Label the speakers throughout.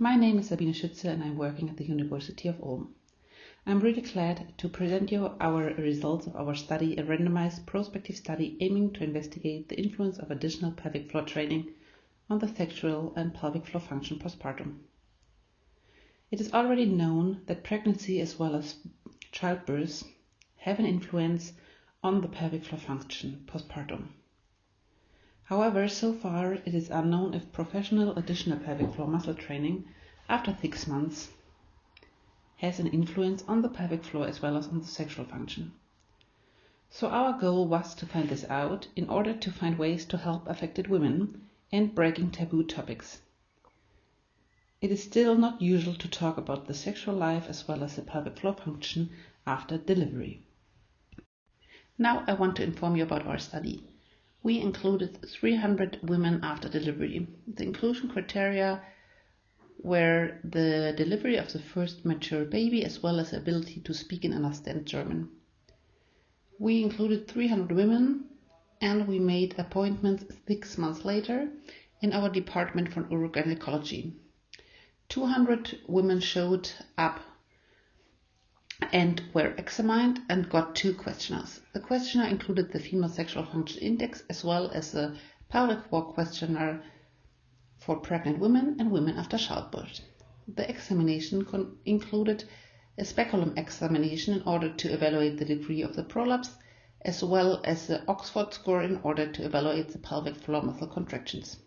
Speaker 1: My name is Schütze and I'm working at the University of Ulm. I'm really glad to present you our results of our study, a randomized prospective study aiming to investigate the influence of additional pelvic floor training on the sexual and pelvic floor function postpartum. It is already known that pregnancy as well as childbirth have an influence on the pelvic floor function postpartum. However, so far it is unknown if professional additional pelvic floor muscle training after 6 months has an influence on the pelvic floor as well as on the sexual function. So our goal was to find this out in order to find ways to help affected women and breaking taboo topics. It is still not usual to talk about the sexual life as well as the pelvic floor function after delivery. Now I want to inform you about our study. We included 300 women after delivery. The inclusion criteria were the delivery of the first mature baby as well as the ability to speak and understand German. We included 300 women and we made appointments 6 months later in our department for urogynecology. 200 women showed up and were examined and got 2 questionnaires. The questionnaire included the female sexual function index as well as the pelvic floor questionnaire for pregnant women and women after childbirth. The examination included a speculum examination in order to evaluate the degree of the prolapse as well as the Oxford score in order to evaluate the pelvic floor muscle contractions.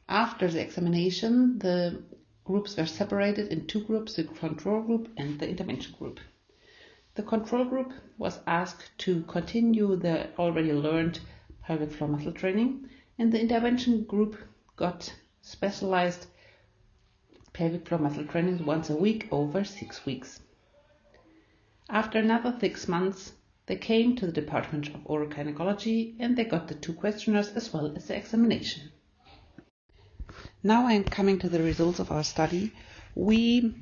Speaker 1: After the examination, the groups were separated in 2 groups, the control group and the intervention group. The control group was asked to continue the already learned pelvic floor muscle training, and the intervention group got specialized pelvic floor muscle training once a week over 6 weeks. After another 6 months, they came to the Department of Urogynecology and they got the 2 questionnaires as well as the examination. Now I am coming to the results of our study. We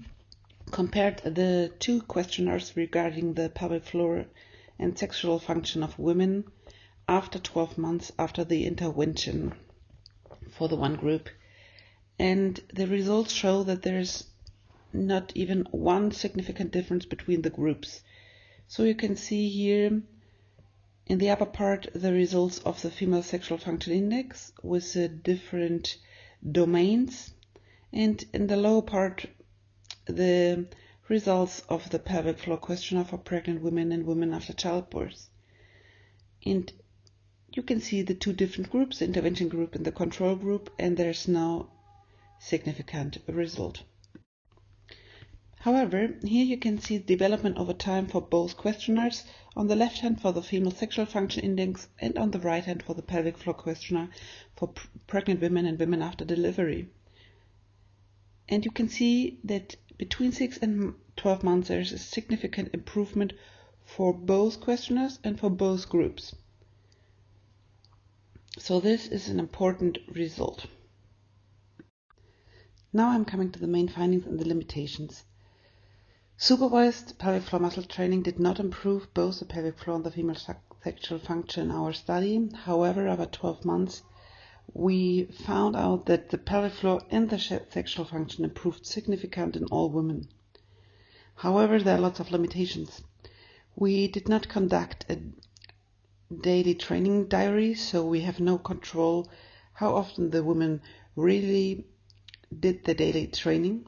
Speaker 1: compared the 2 questionnaires regarding the pelvic floor and sexual function of women after 12 months after the intervention for the one group. And the results show that there's not even one significant difference between the groups. So you can see here in the upper part the results of the female sexual function index with the different domains, and in the lower part the results of the pelvic floor questionnaire for pregnant women and women after childbirth. And you can see the 2 different groups, the intervention group and the control group, and there's no significant result. However, here you can see the development over time for both questionnaires, on the left hand for the female sexual function index and on the right hand for the pelvic floor questionnaire for pregnant women and women after delivery. And you can see that between 6 and 12 months there is a significant improvement for both questionnaires and for both groups. So this is an important result. Now I'm coming to the main findings and the limitations. Supervised pelvic floor muscle training did not improve both the pelvic floor and the female sexual function in our study. However, over 12 months, we found out that the pelvic floor and the sexual function improved significantly in all women. However, there are lots of limitations. We did not conduct a daily training diary, so we have no control how often the women really did the daily training.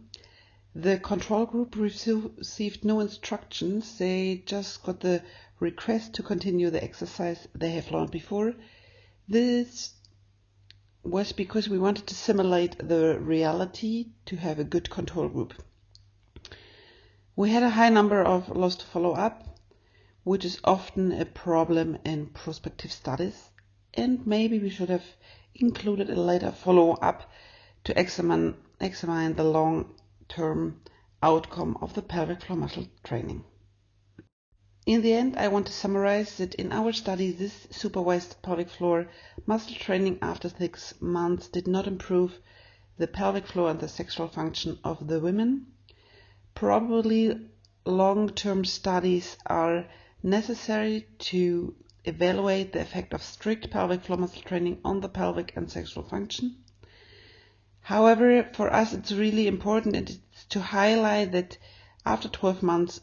Speaker 1: The control group received no instructions, they just got the request to continue the exercise they have learned before. This was because we wanted to simulate the reality to have a good control group. We had a high number of lost follow-up, which is often a problem in prospective studies, and maybe we should have included a later follow-up to examine the long-term outcome of the pelvic floor muscle training. In the end, I want to summarize that in our study, this supervised pelvic floor muscle training after 6 months did not improve the pelvic floor and the sexual function of the women. Probably long-term studies are necessary to evaluate the effect of strict pelvic floor muscle training on the pelvic and sexual function. However, for us it's really important to highlight that after 12 months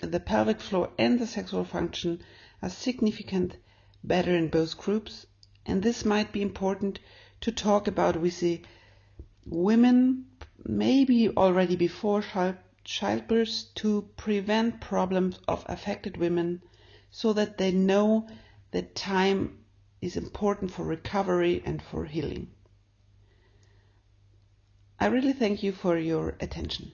Speaker 1: the pelvic floor and the sexual function are significantly better in both groups, and this might be important to talk about with the women maybe already before childbirth to prevent problems of affected women, so that they know that time is important for recovery and for healing. I really thank you for your attention.